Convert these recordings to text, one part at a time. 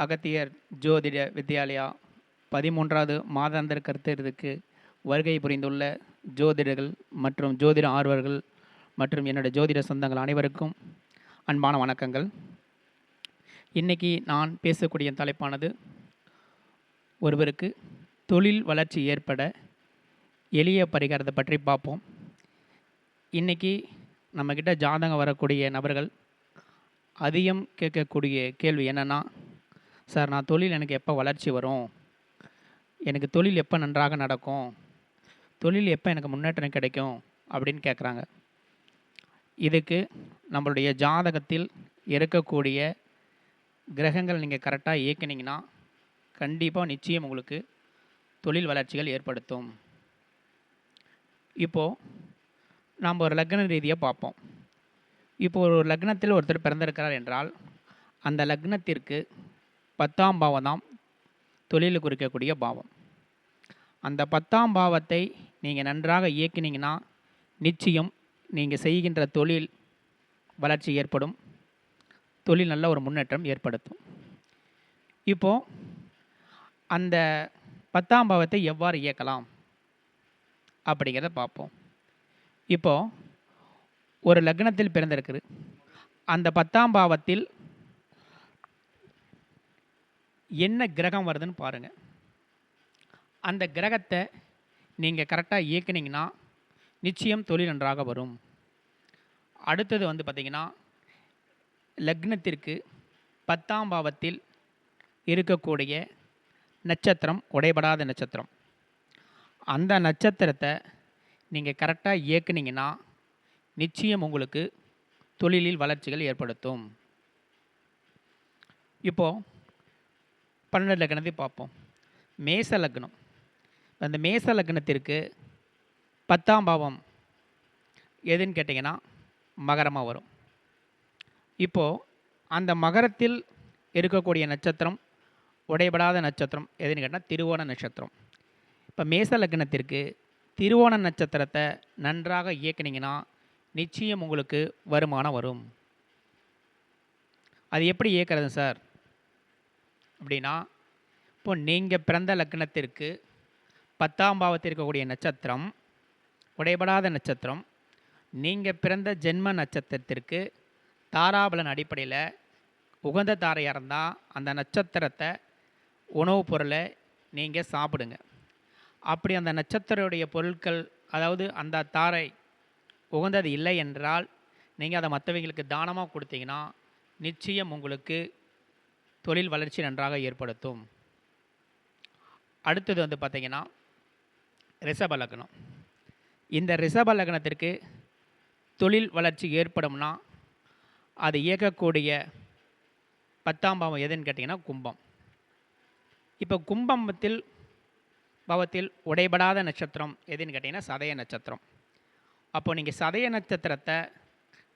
அகத்தியர் ஜோதிட வித்யாலயா 13வது மாதாந்திர கருத்தரங்குக்கு வருகை புரிந்துள்ள ஜோதிடர்கள் மற்றும் ஜோதிட ஆர்வலர்கள் மற்றும் என்னுடைய ஜோதிட சொந்தங்கள் அனைவருக்கும் அன்பான வணக்கங்கள். இன்றைக்கி நான் பேசக்கூடிய தலைப்பானது ஒருவருக்கு தொழில் வளர்ச்சி ஏற்பட எளிய பரிகாரத்தை பற்றி பார்ப்போம். இன்றைக்கி நம்மக்கிட்ட ஜாதகம் வரக்கூடிய நபர்கள் அதிகம் கேட்கக்கூடிய கேள்வி என்னென்னா, சார் நான் தொழில் எனக்கு எப்போ வளர்ச்சி வரும், எனக்கு தொழில் எப்போ நன்றாக நடக்கும், தொழில் எப்போ எனக்கு முன்னேற்றம் கிடைக்கும் அப்படின்னு கேட்குறாங்க. இதுக்கு நம்மளுடைய ஜாதகத்தில் இருக்கக்கூடிய கிரகங்கள் நீங்கள் கரெக்டாக இயக்கினீங்கன்னா கண்டிப்பாக நிச்சயம் உங்களுக்கு தொழில் வளர்ச்சிகள் ஏற்படுத்தும். இப்போது நாம் ஒரு லக்ன ரீதியாக பார்ப்போம். இப்போது ஒரு லக்னத்தில் ஒருத்தர் பிறந்திருக்கிறார் என்றால் அந்த லக்னத்திற்கு 10ஆம் பாவம் தான் தொழிலுக்கு இருக்கக்கூடிய பாவம். அந்த 10ஆம் பாவத்தை நீங்கள் நன்றாக இயக்கினீங்கன்னா நிச்சயம் நீங்கள் செய்கின்ற தொழில் வளர்ச்சி ஏற்படும், தொழில் நல்ல ஒரு முன்னேற்றம் ஏற்படுத்தும். இப்போது அந்த 10ஆம் பாவத்தை எவ்வாறு இயக்கலாம் அப்படிங்கிறத பார்ப்போம். இப்போது ஒரு லக்னத்தில் பிறந்திருக்குது, அந்த 10ஆம் பாவத்தில் என்ன கிரகம் வருதுன்னு பாருங்கள். அந்த கிரகத்தை நீங்கள் கரெக்டாக இயக்குனீங்கன்னா நிச்சயம் தொழில் நன்றாக வரும். அடுத்தது பார்த்திங்கன்னா, லக்னத்திற்கு 10ஆம் பாவத்தில் இருக்கக்கூடிய நட்சத்திரம் உடைபடாத நட்சத்திரம். அந்த நட்சத்திரத்தை நீங்கள் கரெக்டாக இயக்குனீங்கன்னா நிச்சயம் உங்களுக்கு தொழிலில் வளர்ச்சிகள் ஏற்படுத்தும். இப்போது 12 லக்னத்தை பார்ப்போம். மேச லக்னம். அந்த மேச லக்னத்திற்கு 10ஆம் பாவம் எதுன்னு கேட்டிங்கன்னா மகரமாக வரும். இப்போது அந்த மகரத்தில் இருக்கக்கூடிய நட்சத்திரம் உடைபடாத நட்சத்திரம் எதுன்னு கேட்டால் திருவோண நட்சத்திரம். இப்போ மேச லக்னத்திற்கு திருவோண நட்சத்திரத்தை நன்றாக இயக்குனீங்கன்னா நிச்சயம் உங்களுக்கு வருமானம் வரும். அது எப்படி இயக்கிறது சார் அப்படின்னா, இப்போ நீங்கள் பிறந்த லக்னத்திற்கு 10ஆம் பாவத்தில் இருக்கக்கூடிய நட்சத்திரம் உடைபடாத நட்சத்திரம், நீங்கள் பிறந்த ஜென்ம நட்சத்திரத்திற்கு தாராபலன் அடிப்படையில் உகந்த தாரையாக இருந்தால் அந்த நட்சத்திரத்தை உணவுப் பொருளை நீங்கள் சாப்பிடுங்க. அப்படி அந்த நட்சத்திரடைய பொருட்கள், அதாவது அந்த தாரை உகந்தது இல்லை என்றால் நீங்கள் அதை மற்றவங்களுக்கு தானமாக கொடுத்தீங்கன்னா நிச்சயம் உங்களுக்கு தொழில் வளர்ச்சி நன்றாக ஏற்படுத்தும். அடுத்தது பார்த்திங்கன்னா ரிஷப லக்னம். இந்த ரிஷப லக்னத்திற்கு தொழில் வளர்ச்சி ஏற்படும்னா அது இயக்கக்கூடிய 10ஆம் பாவம் எதுன்னு கேட்டிங்கன்னா கும்பம். இப்போ கும்பத்தில் பாவத்தில் உடைபடாத நட்சத்திரம் எதுன்னு கேட்டிங்கன்னா சதய நட்சத்திரம். அப்போ நீங்கள் சதய நட்சத்திரத்தை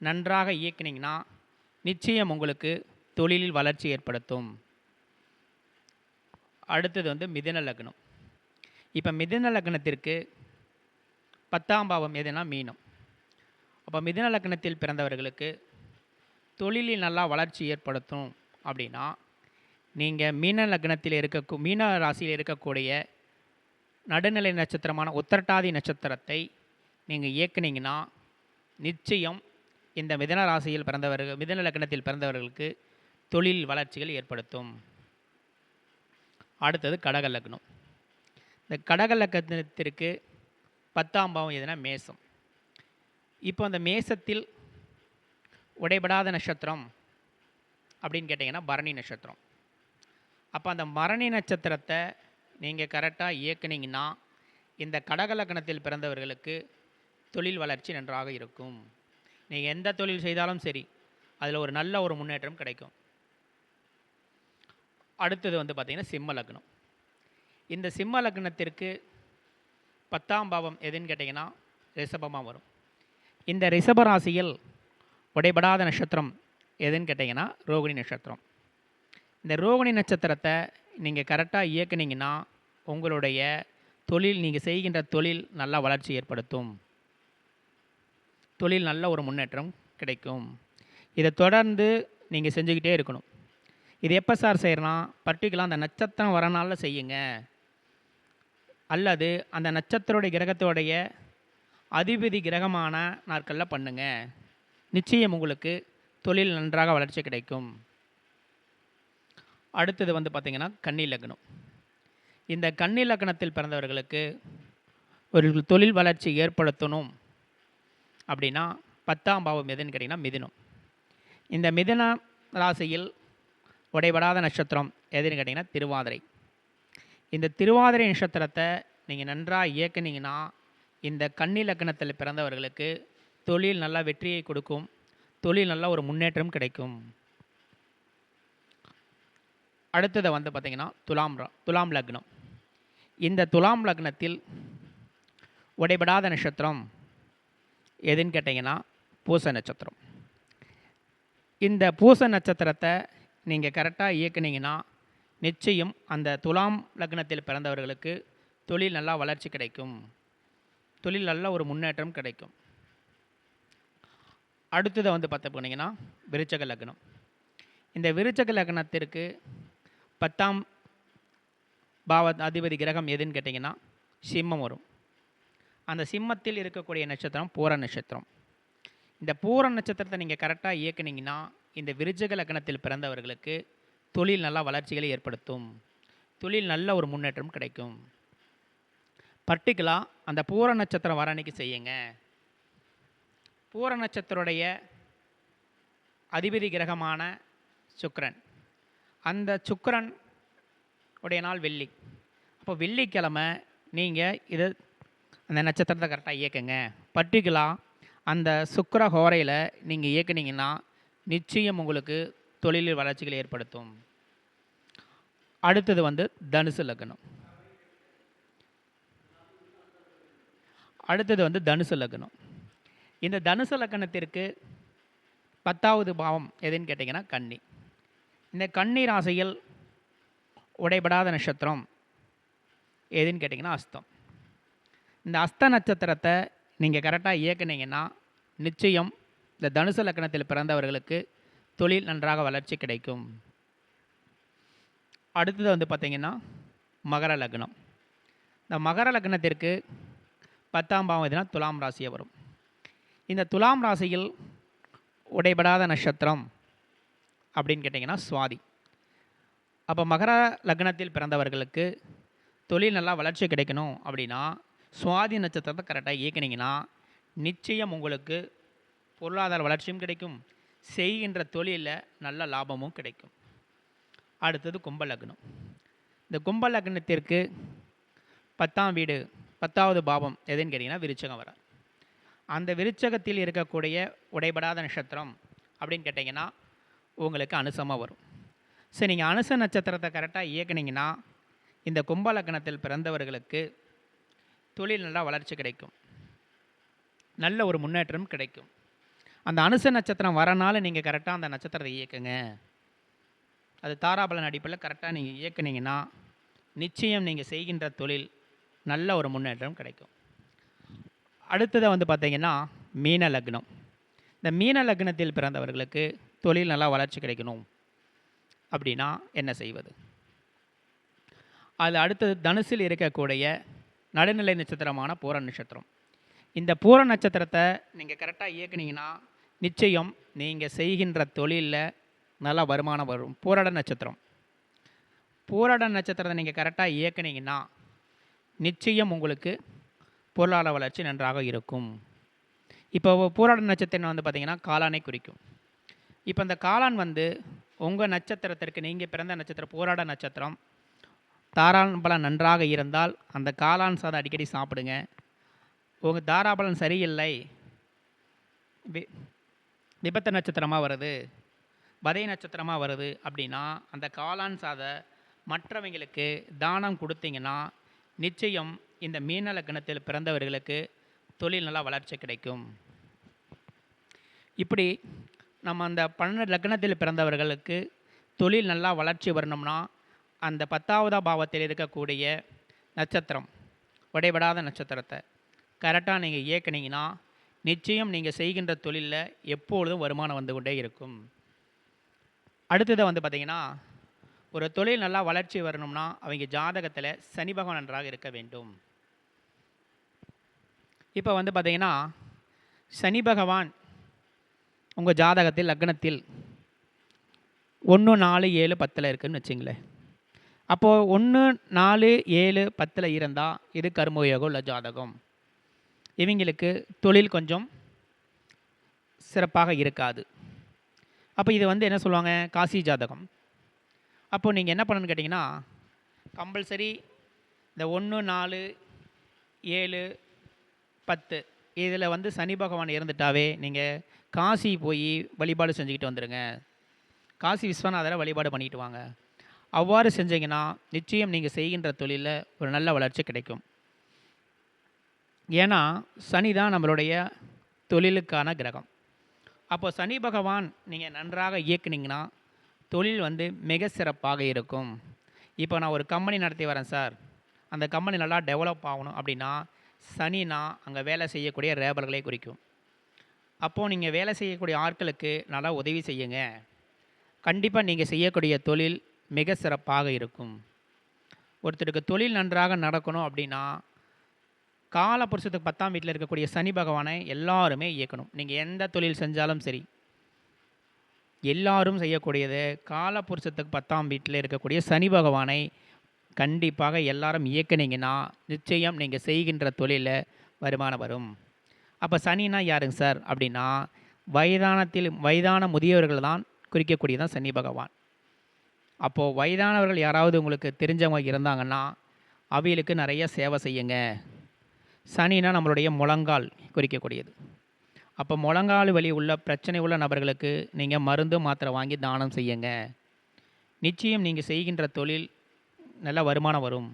நன்றாக இயக்கினீங்கன்னா நிச்சயம் உங்களுக்கு தொழிலில் வளர்ச்சி ஏற்படுத்தும். அடுத்தது மிதுன லக்னம். இப்போ மிதுன லக்னத்திற்கு 10ஆம் பாவம் எதுனா மீனம். அப்போ மிதுன லக்னத்தில் பிறந்தவர்களுக்கு தொழிலில் நல்லா வளர்ச்சி ஏற்படுத்தும் அப்படின்னா நீங்கள் மீன லக்னத்தில் மீன ராசியில் இருக்கக்கூடிய நடுநிலை நட்சத்திரமான உத்திரட்டாதி நட்சத்திரத்தை நீங்கள் இயக்குனீங்கன்னா நிச்சயம் இந்த மிதுன ராசியில் பிறந்தவர்கள், மிதுன லக்னத்தில் பிறந்தவர்களுக்கு தொழில் வளர்ச்சிகள் ஏற்படுத்தும். அடுத்தது கடக லக்னம். இந்த கடக லக்னத்திற்கு 10ஆம் பாவம் எதுனா மேசம். இப்போ அந்த மேசத்தில் உடைபடாத நட்சத்திரம் அப்படின்னு கேட்டிங்கன்னா பரணி நட்சத்திரம். அப்போ அந்த பரணி நட்சத்திரத்தை நீங்கள் கரெக்டாக இயக்குனீங்கன்னா இந்த கடக லக்னத்தில் பிறந்தவர்களுக்கு தொழில் வளர்ச்சி நன்றாக இருக்கும். நீங்கள் எந்த தொழில் செய்தாலும் சரி அதில் ஒரு நல்ல ஒரு முன்னேற்றம் கிடைக்கும். அடுத்தது பார்த்திங்கன்னா சிம்ம லக்னம். இந்த சிம்ம லக்னத்திற்கு 10ஆம் பாவம் எதுன்னு கேட்டிங்கன்னா ரிஷபமாக வரும். இந்த ரிஷப ராசியில் உடைபடாத நட்சத்திரம் எதுன்னு கேட்டிங்கன்னா ரோகிணி நட்சத்திரம். இந்த ரோகிணி நட்சத்திரத்தை நீங்கள் கரெக்டாக இயக்குனீங்கன்னா உங்களுடைய தொழில், நீங்கள் செய்கின்ற தொழில் நல்ல வளர்ச்சி ஏற்படுத்தும், தொழில் நல்ல ஒரு முன்னேற்றம் கிடைக்கும். இதை தொடர்ந்து நீங்கள் செஞ்சுக்கிட்டே இருக்கணும். இது எப்போ சார் செய்யலாம்? பர்டிகுலராக அந்த நட்சத்திரம் வர நாளில் செய்யுங்க. அல்லது அந்த நட்சத்திரோடைய கிரகத்தோடைய அதிபதி கிரகமான நாட்களில் பண்ணுங்க. நிச்சயம் உங்களுக்கு தொழில் நன்றாக வளர்ச்சி கிடைக்கும். அடுத்தது வந்து பார்த்திங்கன்னா கன்னி லக்னம். இந்த கன்னி லக்னத்தில் பிறந்தவர்களுக்கு ஒரு தொழில் வளர்ச்சி ஏற்படுத்தணும் அப்படின்னா 10ஆம் பாவம் எதுன்னு கேட்டிங்கன்னா மிதுனம். இந்த மிதுன ராசியில் உடைபடாத நட்சத்திரம் எதுன்னு கேட்டிங்கன்னா திருவாதிரை. இந்த திருவாதிரை நட்சத்திரத்தை நீங்கள் நன்றாக இயக்குனீங்கன்னா இந்த கன்னி லக்னத்தில் பிறந்தவர்களுக்கு தொழில் நல்லா வெற்றியை கொடுக்கும். தொழில் நல்ல ஒரு முன்னேற்றம் கிடைக்கும். அடுத்ததை வந்து பார்த்திங்கன்னா துலாம் லக்னம். இந்த துலாம் லக்னத்தில் உடைபடாத நட்சத்திரம் எதுன்னு கேட்டிங்கன்னா பூச நட்சத்திரம். இந்த பூச நட்சத்திரத்தை நீங்கள் கரெக்டாக இயக்குனீங்கன்னா நிச்சயம் அந்த துலாம் லக்னத்தில் பிறந்தவர்களுக்கு தொழில் நல்லா வளர்ச்சி கிடைக்கும். தொழில் நல்ல ஒரு முன்னேற்றம் கிடைக்கும். அடுத்ததை வந்து போனீங்கன்னா விருச்சக லக்னம். இந்த விருச்சக லக்னத்திற்கு 10ஆம் பாவ அதிபதி கிரகம் எதுன்னு கேட்டிங்கன்னா சிம்மம் வரும். அந்த சிம்மத்தில் இருக்கக்கூடிய நட்சத்திரம் பூர நட்சத்திரம். இந்த பூர நட்சத்திரத்தை நீங்கள் கரெக்டாக இயக்குனீங்கன்னா இந்த விருச்சக லக்னத்தில் பிறந்தவர்களுக்கு தொழில் நல்லா வளர்ச்சிகளை ஏற்படுத்தும். தொழில் நல்ல ஒரு முன்னேற்றம் கிடைக்கும். பர்டிகுலராக அந்த பூர நட்சத்திரம் வர அன்னைக்கு செய்யுங்க. பூர நட்சத்திரோடைய அதிபதி கிரகமான சுக்கிரன். அந்த சுக்கிரன் உடைய நாள் வெள்ளி. அப்போ வெள்ளிக்கிழமை நீங்கள் அந்த நட்சத்திரத்தை கரெக்டாக இயக்குங்க. பர்டிகுலராக அந்த சுக்கிர ஹோரையில் நீங்கள் இயக்குனீங்கன்னா நிச்சயம் உங்களுக்கு தொழிலில் வளர்ச்சிகளை ஏற்படுத்தும். அடுத்தது வந்து தனுசு லக்னம். தனுசு லக்னம். இந்த தனுசு லக்னத்திற்கு 10வது பாவம் எதுன்னு கேட்டிங்கன்னா கன்னி. இந்த கன்னி ராசியில் உடைபடாத நட்சத்திரம் எதுன்னு கேட்டிங்கன்னா அஸ்தம். இந்த அஸ்த நட்சத்திரத்தை நீங்கள் கரெக்டாக இயக்குனீங்கன்னா நிச்சயம் இந்த தனுசு லக்னத்தில் பிறந்தவர்களுக்கு தொழில் நன்றாக வளர்ச்சி கிடைக்கும். அடுத்தது வந்து பார்த்திங்கன்னா மகர லக்னம். இந்த மகர லக்னத்திற்கு 10ஆம் பாவம் எதுனா துலாம் ராசியை வரும். இந்த துலாம் ராசியில் உடைபடாத நட்சத்திரம் அப்படின்னு கேட்டிங்கன்னா சுவாதி. அப்போ மகர லக்னத்தில் பிறந்தவர்களுக்கு தொழில் நல்லா வளர்ச்சி கிடைக்கணும் அப்படின்னா சுவாதி நட்சத்திரத்தை கரெக்டாக இயக்குனீங்கன்னா நிச்சயம் உங்களுக்கு பொருளாதார வளர்ச்சியும் கிடைக்கும். செய்கின்ற தொழிலில் நல்ல லாபமும் கிடைக்கும். அடுத்தது கும்ப லக்னம். இந்த கும்ப லக்னத்திற்கு 10ஆம் வீடு 10வது பாவம் எதுன்னு கேட்டிங்கன்னா விருச்சகம் வரார். அந்த விருச்சகத்தில் இருக்கக்கூடிய உடைபடாத நட்சத்திரம் அப்படின்னு கேட்டிங்கன்னா உங்களுக்கு அனுசமாக வரும். சரி, நீங்கள் அனுச நட்சத்திரத்தை கரெக்டாக இயக்குனீங்கன்னா இந்த கும்ப லக்னத்தில் பிறந்தவர்களுக்கு தொழில் நல்லா வளர்ச்சி கிடைக்கும். நல்ல ஒரு முன்னேற்றம் கிடைக்கும். அந்த அனுச நட்சத்திரம் வரனால நீங்கள் கரெக்டாக அந்த நட்சத்திரத்தை இயக்குங்க. அது தாராபலன் அடிப்படையில் கரெக்டாக நீங்கள் இயக்குனீங்கன்னா நிச்சயம் நீங்கள் செய்கின்ற தொழில் நல்ல ஒரு முன்னேற்றம் கிடைக்கும். அடுத்ததை வந்து பார்த்திங்கன்னா மீன லக்னம். இந்த மீன லக்னத்தில் பிறந்தவர்களுக்கு தொழில் நல்லா வளர்ச்சி கிடைக்கணும் அப்படின்னா என்ன செய்வது? அது அடுத்தது தனுசில் இருக்கக்கூடிய நடுநிலை நட்சத்திரமான பூர நட்சத்திரம். இந்த பூர நட்சத்திரத்தை நீங்கள் கரெக்டாக இயக்குனீங்கன்னா நிச்சயம் நீங்கள் செய்கின்ற தொழிலில் நல்ல வருமானம் வரும். பூரட நட்சத்திரம் நட்சத்திரத்தை நீங்கள் கரெக்டாக இயக்குனீங்கன்னா நிச்சயம் உங்களுக்கு பொருளாதார வளர்ச்சி நன்றாக இருக்கும். இப்போ பூராட நட்சத்திரம் வந்து பார்த்திங்கன்னா காளானை குறிக்கும். இப்போ இந்த காளான் வந்து உங்கள் நட்சத்திரத்திற்கு நீங்கள் பிறந்த நட்சத்திரம் பூராட நட்சத்திரம் தாராபலன் நன்றாக இருந்தால் அந்த காளான் சாதம் அடிக்கடி சாப்பிடுங்க. உங்கள் தாராபலன் சரியில்லை, விபத்து நட்சத்திரமாக வருது, வதை நட்சத்திரமாக வருது அப்படின்னா அந்த காளான் சாத மற்றவங்களுக்கு தானம் கொடுத்தீங்கன்னா நிச்சயம் இந்த மீன லக்னத்தில் பிறந்தவர்களுக்கு தொழில் நல்லா வளர்ச்சி கிடைக்கும். இப்படி நம்ம அந்த 12 லக்னத்தில் பிறந்தவர்களுக்கு தொழில் நல்லா வளர்ச்சி வரணும்னா அந்த 10வது பாவத்தில் இருக்கக்கூடிய நட்சத்திரம் உடைபடாத நட்சத்திரத்தை கரெக்டாக நீங்கள் இயக்குனீங்கன்னா நிச்சயம் நீங்கள் செய்கின்ற தொழிலில் எப்பொழுதும் வருமானம் வந்து கொண்டே இருக்கும். அடுத்தது வந்து பார்த்திங்கன்னா ஒரு தொழில் நல்லா வளர்ச்சி வரணும்னா அவங்க ஜாதகத்தில் சனி பகவான் நன்றாக இருக்க வேண்டும். இப்போ வந்து பார்த்தீங்கன்னா சனி பகவான் உங்கள் ஜாதகத்தில் லக்னத்தில் 1, 4, 7, 10 இருக்குதுன்னு வச்சுங்களேன். அப்போது 1, 4, 7, 10 இருந்தால் இது கர்மயோகம் உள்ள ஜாதகம். இவங்களுக்கு தொழில் கொஞ்சம் சிறப்பாக இருக்காது. அப்போ இது வந்து என்ன சொல்லுவாங்க, காசி ஜாதகம். அப்போது நீங்கள் என்ன பண்ணணும்னு கேட்டிங்கன்னா, கம்பல்சரி இந்த 1, 4, 7, 10 இதில் வந்து சனி பகவான் இருந்துட்டாவே நீங்கள் காசி போய் வழிபாடு செஞ்சுக்கிட்டு வந்துடுங்க. காசி விஸ்வநாதரை வழிபாடு பண்ணிட்டு வாங்க. அவ்வாறு செஞ்சீங்கன்னா நிச்சயம் நீங்கள் செய்கின்ற தொழிலில் ஒரு நல்ல வளர்ச்சி கிடைக்கும். ஏன்னா சனி தான் நம்மளுடைய தொழிலுக்கான கிரகம். அப்போ சனி பகவான் நீங்கள் நன்றாக இயக்குனீங்கன்னா தொழில் வந்து மிக சிறப்பாக இருக்கும். இப்போ நான் ஒரு கம்பெனி நடத்தி வரேன் சார், அந்த கம்பெனி நல்லா டெவலப் ஆகணும் அப்படின்னா சனினா அங்கே வேலை செய்யக்கூடிய லேபர்களை குறிக்கும். அப்போது நீங்கள் வேலை செய்யக்கூடிய ஆட்களுக்கு நல்லா உதவி செய்யுங்க. கண்டிப்பாக நீங்கள் செய்யக்கூடிய தொழில் மிக சிறப்பாக இருக்கும். ஒருத்தருக்கு தொழில் நன்றாக நடக்கணும் அப்படின்னா காலபுருஷத்துக்கு 10ஆம் வீட்டில் இருக்கக்கூடிய சனி பகவானை எல்லாருமே இயக்கணும். நீங்கள் எந்த தொழில் செஞ்சாலும் சரி, எல்லாரும் செய்யக்கூடியது காலபுருஷத்துக்கு 10ஆம் வீட்டில் இருக்கக்கூடிய சனி பகவானை கண்டிப்பாக எல்லாரும் இயக்குனீங்கன்னா நிச்சயம் நீங்கள் செய்கின்ற தொழிலில் வருமானம் வரும். அப்போ சனினா யாருங்க சார் அப்படின்னா வயதான முதியவர்கள் தான் குறிக்கக்கூடியதான் சனி பகவான். அப்போது வயதானவர்கள் யாராவது உங்களுக்கு தெரிஞ்சவங்க இருந்தாங்கன்னா அவைகளுக்கு நிறைய சேவை செய்யுங்க. சனினா நம்மளுடைய முழங்கால் குறிக்கக்கூடியது. அப்போ முழங்கால் வலி உள்ள பிரச்சனை உள்ள நபர்களுக்கு நீங்கள் மருந்து மாத்திரை வாங்கி தானம் செய்யுங்க. நிச்சயம் நீங்கள் செய்கின்ற தொழில் நல்ல வருமானம் வரும்,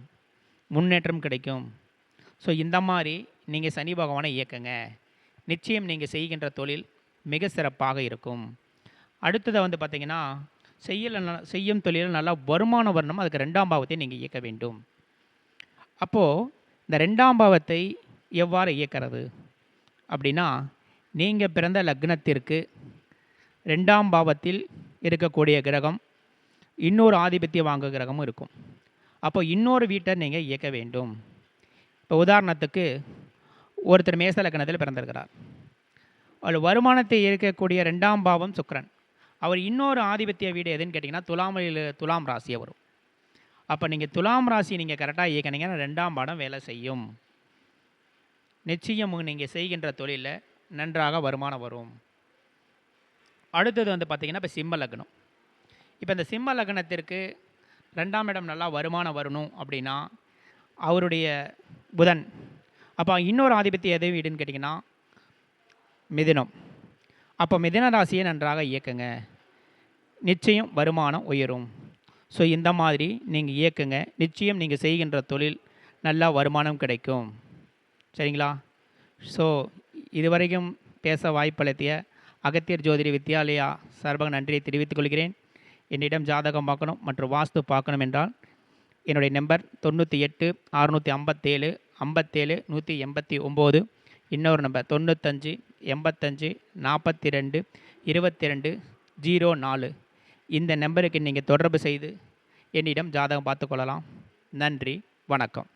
முன்னேற்றம் கிடைக்கும். ஸோ இந்த மாதிரி நீங்கள் சனி பகவானை இயக்குங்க. நிச்சயம் நீங்கள் செய்கின்ற தொழில் மிக சிறப்பாக இருக்கும். அடுத்ததை வந்து பார்த்திங்கன்னா செய்யும் தொழிலில் நல்லா வருமானம் வரணும். அதுக்கு 2ஆம் பாவத்தை நீங்கள் இயக்க வேண்டும். அப்போது இந்த 2ஆம் பாவத்தை எவ்வாறு இயக்கிறது அப்படின்னா, நீங்கள் பிறந்த லக்னத்திற்கு 2ஆம் பாவத்தில் இருக்கக்கூடிய கிரகம் இன்னொரு ஆதிபத்திய வாங்க கிரகமும் இருக்கும். அப்போ இன்னொரு வீட்டை நீங்கள் இயக்க வேண்டும். இப்போ உதாரணத்துக்கு ஒருத்தர் மேச லக்னத்தில் பிறந்திருக்கிறார். அவர் வருமானத்தை இயக்கக்கூடிய 2ஆம் பாவம் சுக்கிரன். அவர் இன்னொரு ஆதிபத்திய வீடு எதுன்னு கேட்டிங்கன்னா துலாம் ராசியை வரும். அப்போ நீங்கள் துலாம் ராசி நீங்கள் கரெக்டாக இயக்கினீங்கன்னா 2ஆம் பாடம் வேலை செய்யும். நிச்சயம் நீங்கள் செய்கின்ற தொழிலில் நன்றாக வருமானம் வரும். அடுத்தது வந்து பார்த்திங்கன்னா இப்போ சிம்ம லக்னம். இப்போ இந்த சிம்ம லக்னத்திற்கு 2ஆம் இடம் நல்லா வருமானம் வரணும் அப்படின்னா அவருடைய புதன். அப்போ இன்னொரு ஆதிபத்திய எது வீடுன்னு கேட்டிங்கன்னா மிதுனம். அப்போ மிதுன ராசியை நன்றாக இயக்குங்க, நிச்சயம் வருமானம் உயரும். ஸோ இந்த மாதிரி நீங்கள் இயக்குங்க, நிச்சயம் நீங்கள் செய்கின்ற தொழில் நல்லா வருமானம் கிடைக்கும். சரிங்களா? ஸோ இதுவரைக்கும் பேச வாய்ப்பளித்திய அகத்தியர் ஜோதிட வித்யாலயா சார்பாக நன்றியை தெரிவித்துக் கொள்கிறேன். என்னிடம் ஜாதகம் பார்க்கணும் மற்றும் வாஸ்து பார்க்கணும் என்றால் என்னுடைய நம்பர் 98 657 57 189. இன்னொரு நம்பர் 95 85 42 22 04. இந்த நம்பருக்கு நீங்கள் தொடர்பு செய்து என்னிடம் ஜாதகம் பார்த்து கொள்ளலாம். நன்றி, வணக்கம்.